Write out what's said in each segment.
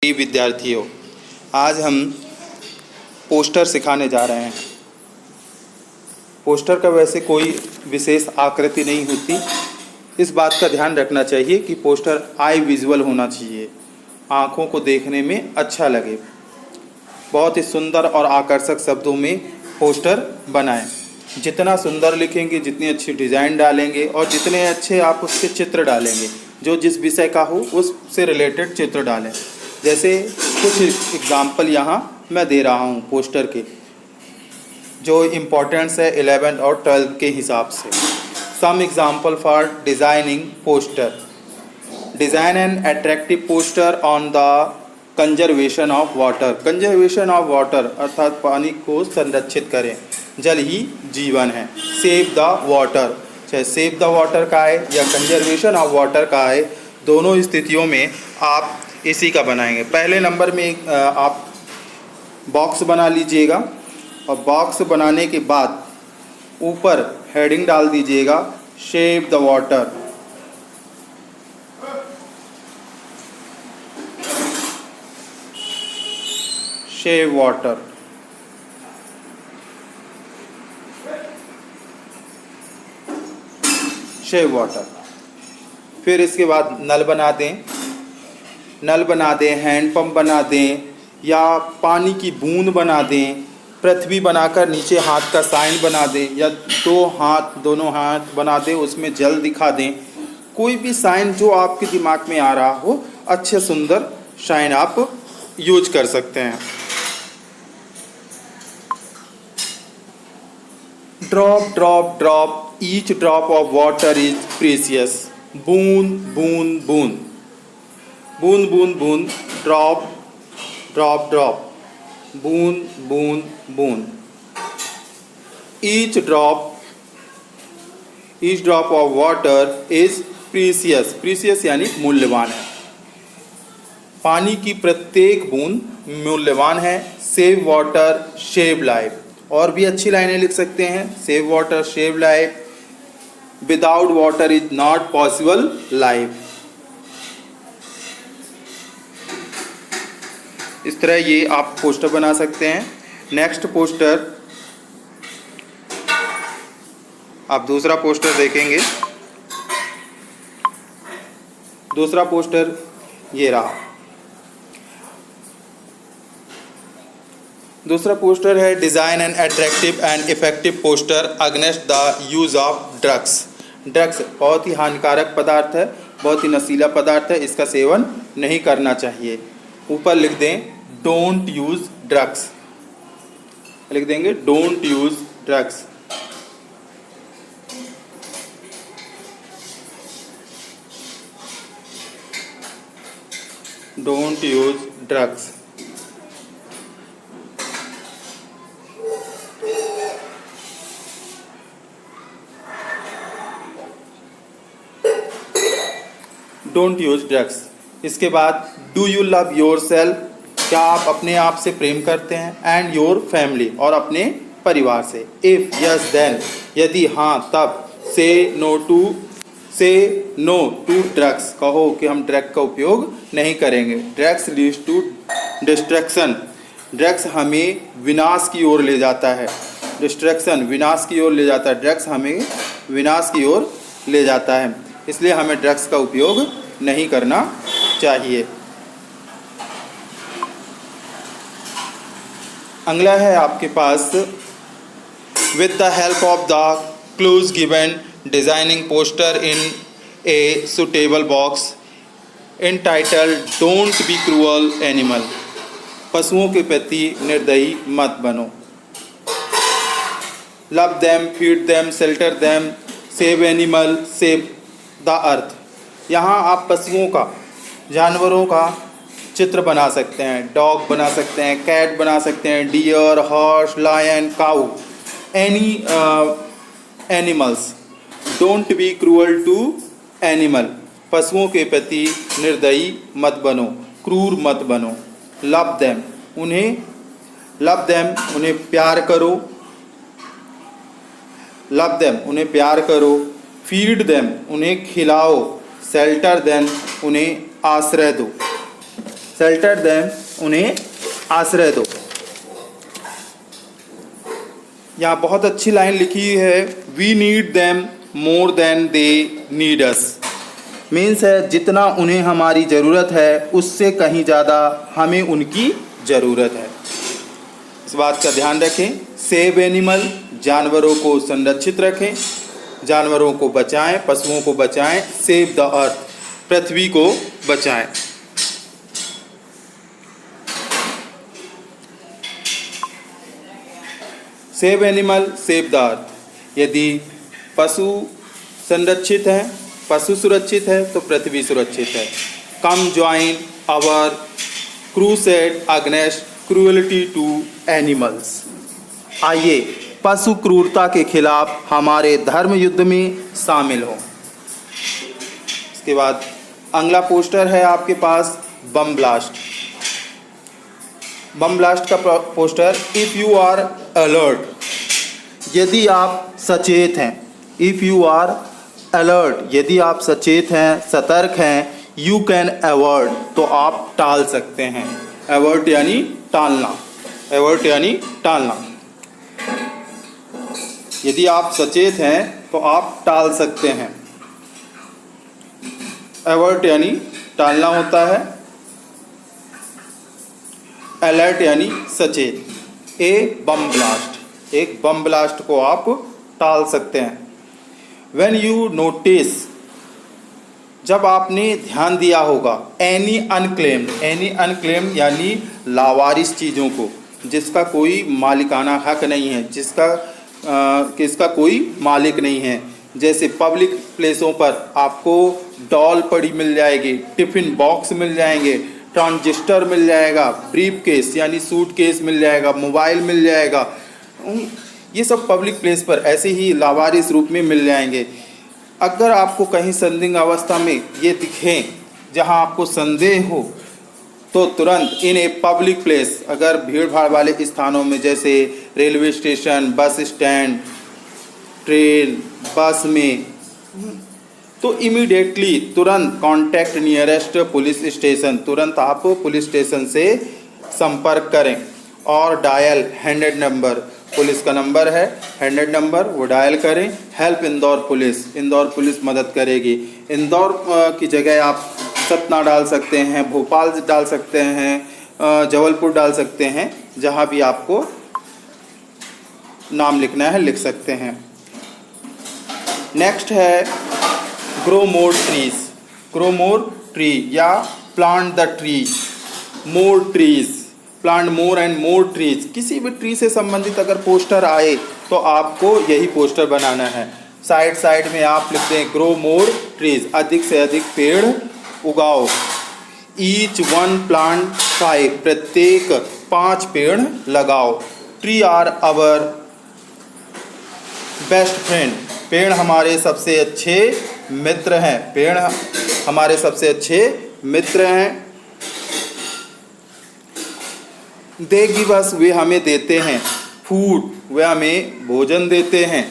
विद्यार्थियों, आज हम पोस्टर सिखाने जा रहे हैं। पोस्टर का वैसे कोई विशेष आकृति नहीं होती। इस बात का ध्यान रखना चाहिए कि पोस्टर आई विजुअल होना चाहिए, आँखों को देखने में अच्छा लगे। बहुत ही सुंदर और आकर्षक शब्दों में पोस्टर बनाएं। जितना सुंदर लिखेंगे, जितनी अच्छी डिज़ाइन डालेंगे और जितने अच्छे आप उसके चित्र डालेंगे, जो जिस विषय का हो उससे रिलेटेड चित्र डालें। जैसे कुछ एग्जाम्पल यहाँ मैं दे रहा हूँ पोस्टर के, जो इम्पोर्टेंस है 11 और 12 के हिसाब से। Some example for designing poster. Design an attractive poster on the conservation of water. Conservation of water अर्थात पानी को संरक्षित करें, जल ही जीवन है। सेव द वाटर, चाहे सेव द वाटर का है या कंजर्वेशन ऑफ वाटर का है, दोनों स्थितियों में आप इसी का बनाएंगे। पहले नंबर में आप बॉक्स बना लीजिएगा और बॉक्स बनाने के बाद ऊपर हेडिंग डाल दीजिएगा save the water. Save water. Save water. फिर इसके बाद नल बना दें, नल बना दें, हैंडपम्प बना दें या पानी की बूंद बना दें। पृथ्वी बनाकर नीचे हाथ का साइन बना दें या दोनों हाथ बना दें, उसमें जल दिखा दें। कोई भी साइन जो आपके दिमाग में आ रहा हो, अच्छे सुंदर साइन आप यूज कर सकते हैं। Drop drop drop, each drop of water is precious. बूंद बूंद बूंद, बूंद बूंद बूंद, ड्रॉप ड्रॉप ड्रॉप, बूंद बूंद बूंद। Each drop of water is precious. Precious यानी मूल्यवान है। पानी की प्रत्येक बूंद मूल्यवान है। Save water save life. और भी अच्छी लाइनें लिख सकते हैं। Save water save life. Without water is not possible life. इस तरह ये आप पोस्टर बना सकते हैं। नेक्स्ट पोस्टर, आप दूसरा पोस्टर देखेंगे। दूसरा पोस्टर ये रहा। दूसरा पोस्टर है design an attractive and effective poster against the use of drugs. Drugs बहुत ही हानिकारक पदार्थ है, बहुत ही नशीला पदार्थ है, इसका सेवन नहीं करना चाहिए। ऊपर लिख दें डोंट यूज़ ड्रग्स, लिख देंगे don't use drugs. Don't use drugs. Don't use drugs. इसके बाद do you love your self, क्या आप अपने आप से प्रेम करते हैं, एंड योर फैमिली, और अपने परिवार से। इफ़ यस देन, यदि हाँ तब। से नो टू ड्रग्स, कहो कि हम ड्रग का उपयोग नहीं करेंगे। Drugs leads to distraction, drugs हमें विनाश की ओर ले जाता है। डिस्ट्रैक्शन विनाश की ओर ले जाता है, ड्रग्स हमें विनाश की ओर ले जाता है, इसलिए हमें ड्रग्स का उपयोग नहीं करना चाहिए। अगला है आपके पास, with the help of the clues given designing poster in a suitable box entitled don't be cruel animal. पशुओं के प्रति निर्दयी मत बनो। Love them, feed them, shelter them, save animal, save the earth. यहाँ आप पशुओं का, जानवरों का चित्र बना सकते हैं। डॉग बना सकते हैं, कैट बना सकते हैं, deer, horse, lion, cow, any animals. Don't be cruel to animal, पशुओं के प्रति निर्दयी मत बनो, क्रूर मत बनो। लव देम, उन्हें प्यार करो। लव देम, उन्हें प्यार करो। फीड देम, उन्हें खिलाओ। शेल्टर देम, उन्हें आश्रय दो। शेल्टर देम, उन्हें आश्रय दो। यहाँ बहुत अच्छी लाइन लिखी है, we need them more than they need us. Means है जितना उन्हें हमारी ज़रूरत है उससे कहीं ज़्यादा हमें उनकी ज़रूरत है। इस बात का ध्यान रखें। सेव एनिमल, जानवरों को संरक्षित रखें, जानवरों को बचाएं, पशुओं को बचाएं। सेव द अर्थ, पृथ्वी को बचाएं। सेव एनिमल, सेव द अर्थ। यदि पशु संरक्षित हैं, पशु सुरक्षित है तो पृथ्वी सुरक्षित है। Come join our crusade against cruelty to animals. आइए पशु क्रूरता के खिलाफ हमारे धर्म युद्ध में शामिल हों। इसके बाद अगला पोस्टर है आपके पास बम ब्लास्ट। बम ब्लास्ट का poster, if you are alert, यदि आप सचेत हैं। इफ़ यू आर अलर्ट, यदि आप सचेत हैं, सतर्क हैं। यू कैन अवॉइड, तो आप टाल सकते हैं। अवॉइड यानी टालना, अवॉइड यानी टालना। यदि आप सचेत हैं तो आप टाल सकते हैं। अवॉइड यानी टालना होता है, अलर्ट यानी सचेत। ए बम ब्लास्ट, एक बम ब्लास्ट को आप टाल सकते हैं। When you notice, जब आपने ध्यान दिया होगा। एनी अनक्लेम्ड यानी लावारिस चीज़ों को, जिसका कोई मालिकाना हक नहीं है, किसका कोई मालिक नहीं है। जैसे पब्लिक प्लेसों पर आपको डॉल पड़ी मिल जाएगी, टिफ़िन बॉक्स मिल जाएंगे, ट्रांजिस्टर मिल जाएगा, ब्रीफ केस यानी सूट केस मिल जाएगा, मोबाइल मिल जाएगा। ये सब पब्लिक प्लेस पर ऐसे ही लावारिस रूप में मिल जाएंगे। अगर आपको कहीं संदिग्ध अवस्था में ये दिखें, जहां आपको संदेह हो, तो तुरंत इन ए पब्लिक प्लेस, अगर भीड़ भाड़ वाले स्थानों में जैसे railway station, bus stand, train, बस में, तो इमीडिएटली तुरंत कांटेक्ट नियरेस्ट पुलिस स्टेशन, तुरंत आप पुलिस स्टेशन से संपर्क करें। और डायल 100 नंबर, पुलिस का नंबर है 100 नंबर, वो डायल करें। Help Indore police, Indore police मदद करेगी। इंदौर की जगह आप सतना डाल सकते हैं, भोपाल डाल सकते हैं, जबलपुर डाल सकते हैं, जहां भी आपको नाम लिखना है लिख सकते हैं। नेक्स्ट है grow more trees. Grow more tree या plant the tree, more trees, plant more and more trees. किसी भी ट्री से संबंधित अगर पोस्टर आए तो आपको यही पोस्टर बनाना है। साइड में आप लिखते हैं ग्रो मोर ट्रीज, अधिक से अधिक पेड़ उगाओ। ईच वन प्लांट 5, प्रत्येक 5 पेड़ लगाओ। Tree are our best friend, पेड़ हमारे सबसे अच्छे मित्र हैं, पेड़ हमारे सबसे अच्छे मित्र हैं। दे गिव अस, वे हमें देते हैं। फूड, वे हमें भोजन देते हैं।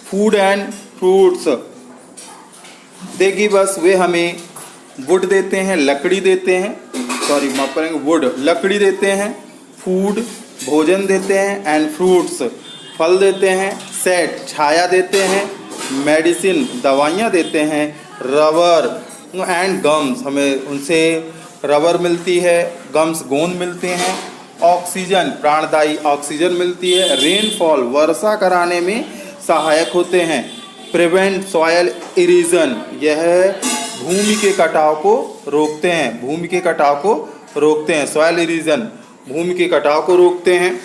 Food and fruits. They give us, वे हमें वुड देते हैं, लकड़ी देते हैं। सॉरी माफ करेंगे, वुड लकड़ी देते हैं। फूड भोजन देते हैं, एंड फ्रूट्स फल देते हैं। सेट छाया देते हैं। मेडिसिन दवाइयाँ देते हैं। रबर एंड गम्स, हमें उनसे रबर मिलती है, गम्स गोंद मिलते हैं। ऑक्सीजन प्राणदायी ऑक्सीजन मिलती है। रेनफॉल वर्षा कराने में सहायक होते हैं। प्रिवेंट सॉयल इरोजन, यह भूमि के कटाव को रोकते हैं, भूमि के कटाव को रोकते हैं। सॉयल इरोजन भूमि के कटाव को रोकते हैं।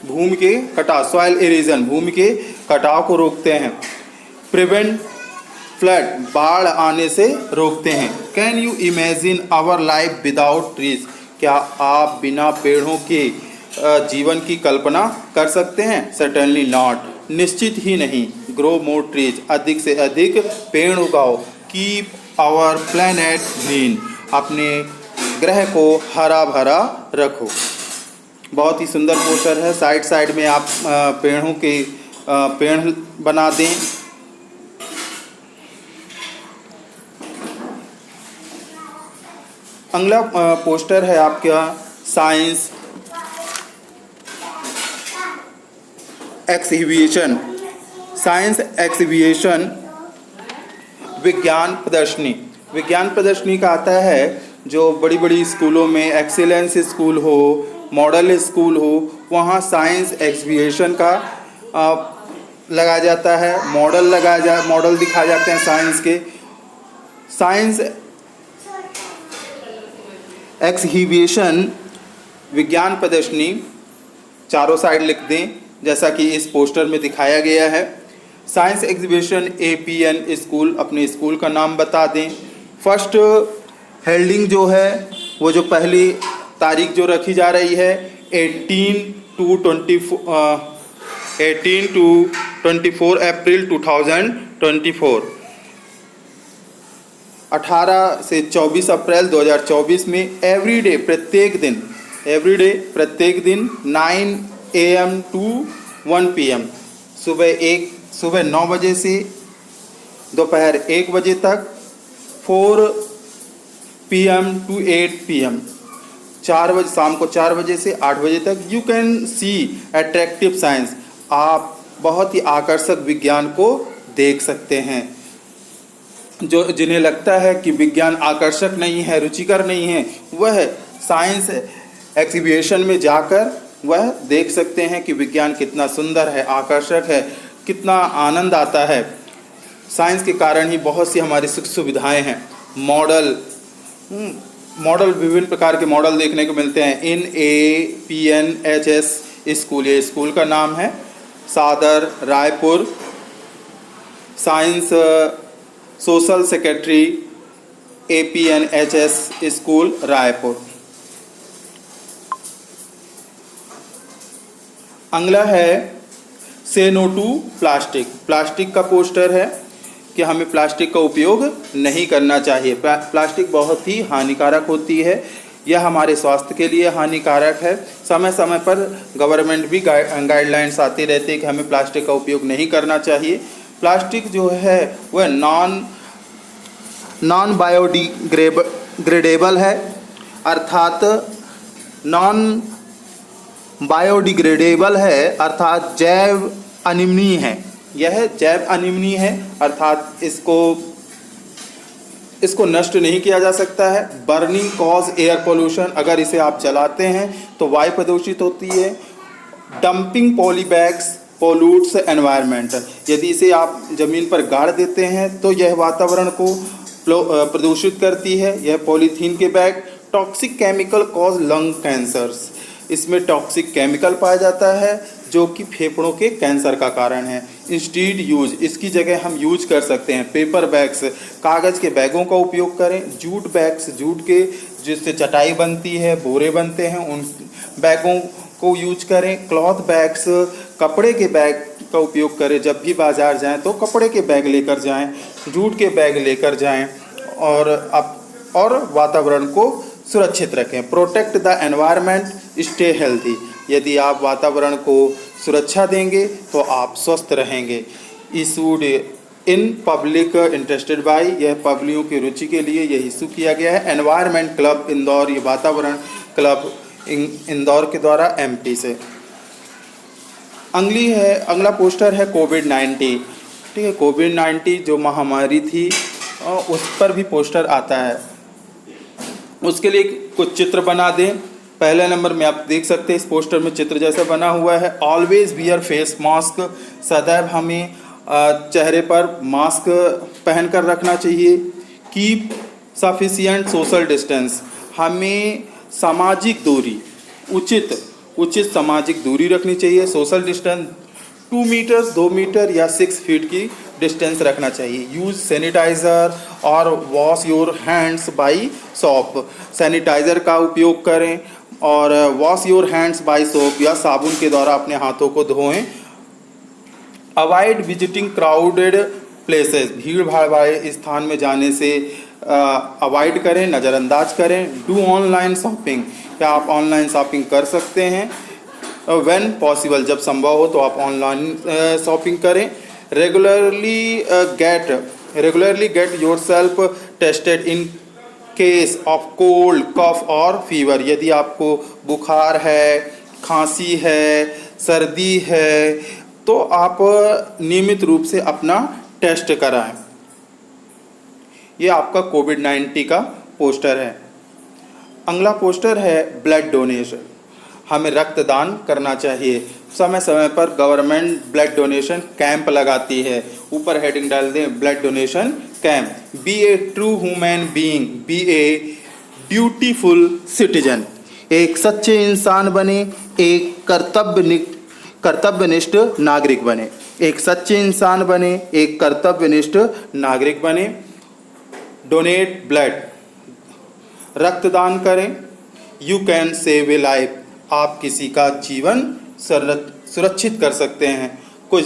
भूमि के कटाव, सॉइल इरोजन भूमि के कटाव को रोकते हैं। प्रिवेंट फ्लड, बाढ़ आने से रोकते हैं। Can you imagine our life without trees, क्या आप बिना पेड़ों के जीवन की कल्पना कर सकते हैं? सर्टेनली नॉट, निश्चित ही नहीं। ग्रो मोर ट्रीज, अधिक से अधिक पेड़ उगाओ। कीप आवर प्लैनेट ग्रीन, अपने ग्रह को हरा भरा रखो। बहुत ही सुंदर पोस्टर है। साइड में आप पेड़ों के पेड़ बना दें। अगला पोस्टर है आपका साइंस एक्सिबिशन। साइंस एक्सिबिशन विज्ञान प्रदर्शनी। विज्ञान प्रदर्शनी का आता है जो बड़ी बड़ी स्कूलों में एक्सीलेंस स्कूल हो, मॉडल स्कूल हो, वहाँ साइंस एक्सिबिशन का लगाया जाता है। मॉडल दिखाए जाते हैं साइंस के। साइंस एक्सिबिशन विज्ञान प्रदर्शनी चारों साइड लिख दें जैसा कि इस पोस्टर में दिखाया गया है। साइंस एग्जीबिशन APN स्कूल, अपने स्कूल का नाम बता दें। फर्स्ट हेल्डिंग जो है वो जो पहली तारीख जो रखी जा रही है 18 to 24 अप्रैल 2024, 18 से 24 अप्रैल 2024 में एवरीडे प्रत्येक दिन 9 AM to 1 PM, सुबह 9 बजे से दोपहर 1 बजे तक, 4 PM to 8 PM, 4 बजे शाम को 4 बजे से 8 बजे तक। You can see attractive science, आप बहुत ही आकर्षक विज्ञान को देख सकते हैं। जो जिन्हें लगता है कि विज्ञान आकर्षक नहीं है, रुचिकर नहीं है, वह साइंस एग्जीबिशन में जाकर वह देख सकते हैं कि विज्ञान कितना सुंदर है, आकर्षक है, कितना आनंद आता है। साइंस के कारण ही बहुत सी हमारी सुख सुविधाएं हैं। मॉडल विभिन्न प्रकार के मॉडल देखने को मिलते हैं। इन APNHS स्कूल, ये स्कूल का नाम है, सादर Raipur. Science social secretary APNHS school Raipur. अगला है से नो टू प्लास्टिक। प्लास्टिक का पोस्टर है कि हमें प्लास्टिक का उपयोग नहीं करना चाहिए। प्लास्टिक बहुत ही हानिकारक होती है, यह हमारे स्वास्थ्य के लिए हानिकारक है। समय समय पर गवर्नमेंट भी गाइडलाइंस आती रहती है कि हमें प्लास्टिक का उपयोग नहीं करना चाहिए। प्लास्टिक जो है वह नॉन बायोडिग्रेडेबल है, अर्थात नॉन बायोडिग्रेडेबल है, अर्थात जैव अनिमनीय है। यह जैव अनिमनीय है, अर्थात इसको नष्ट नहीं किया जा सकता है। बर्निंग कॉज एयर पोल्यूशन, अगर इसे आप जलाते हैं तो वायु प्रदूषित होती है। डंपिंग पॉलीबैग्स पोल्यूट्स एनवायरनमेंट, यदि इसे आप ज़मीन पर गाड़ देते हैं तो यह वातावरण को प्रदूषित करती है। यह पॉलीथीन के bag. Toxic chemical cause lung cancers, इसमें टॉक्सिक केमिकल पाया जाता है जो कि फेफड़ों के कैंसर का कारण है। इंस्टीड यूज, इसकी जगह हम यूज कर सकते हैं पेपर बैग्स, कागज़ के बैगों का उपयोग करें। जूट बैग्स, जूट के जिससे चटाई बनती है, बोरे बनते हैं, उन बैगों को यूज करें। क्लॉथ बैग्स, कपड़े के बैग का उपयोग करें। जब भी बाज़ार जाएं तो कपड़े के बैग लेकर जाएं, जूट के बैग लेकर जाएं और वातावरण को सुरक्षित रखें। Protect the environment, stay healthy, यदि आप वातावरण को सुरक्षा देंगे तो आप स्वस्थ रहेंगे। Issued in public interested by, यह पब्लिकों की रुचि के लिए यह इशू किया गया है। एनवायरनमेंट क्लब इंदौर, ये वातावरण क्लब इंदौर के द्वारा MP से। अगला पोस्टर है कोविड-19। ठीक है, कोविड-19 जो महामारी थी उस पर भी पोस्टर आता है। उसके लिए कुछ चित्र बना दें। पहले नंबर में आप देख सकते हैं इस पोस्टर में चित्र जैसा बना हुआ है। ऑलवेज वियर फेस मास्क, सदैव हमें चेहरे पर मास्क पहन कर रखना चाहिए। कीप सफिशिएंट सोशल डिस्टेंस, हमें सामाजिक दूरी, उचित सामाजिक दूरी रखनी चाहिए। सोशल डिस्टेंस 2 मीटर, 2 मीटर या 6 फीट की डिस्टेंस रखना चाहिए। यूज़ सैनिटाइज़र और wash your hands by soap, sanitiser का उपयोग करें और wash your hands by soap या साबुन के द्वारा अपने हाथों को धोएं। अवॉइड विजिटिंग क्राउडेड प्लेसेस, भीड़ भाड़ वाले स्थान में जाने से अवॉइड करें, नज़रअंदाज करें। डू ऑनलाइन शॉपिंग, क्या आप ऑनलाइन शॉपिंग कर सकते हैं। व्हेन पॉसिबल, जब संभव हो तो आप ऑनलाइन शॉपिंग करें। Regularly get yourself tested in case of cold, cough और फीवर। यदि आपको बुखार है, खांसी है, सर्दी है, तो आप नियमित रूप से अपना टेस्ट कराएं। ये आपका कोविड-19 का पोस्टर है। अगला पोस्टर है ब्लड डोनेशन। हमें रक्तदान करना चाहिए। समय समय पर गवर्नमेंट ब्लड डोनेशन कैंप लगाती है। ऊपर हेडिंग डाल दें, ब्लड डोनेशन कैंप। बी ए ट्रू ह्यूमन बीइंग, बी ए ड्यूटीफुल सिटीजन। एक सच्चे इंसान बने, एक कर्तव्यनिष्ठ नागरिक बने। एक सच्चे इंसान बने, एक कर्तव्यनिष्ठ नागरिक बने। डोनेट ब्लड, रक्तदान करें। You can save A life, आप किसी का जीवन सुरक्षित कर सकते हैं। कुछ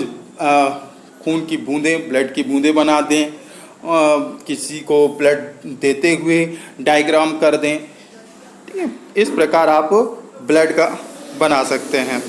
खून की बूंदें, ब्लड की बूंदें बना दें, किसी को ब्लड देते हुए डायग्राम कर दें। ठीक है, इस प्रकार आप ब्लड का बना सकते हैं।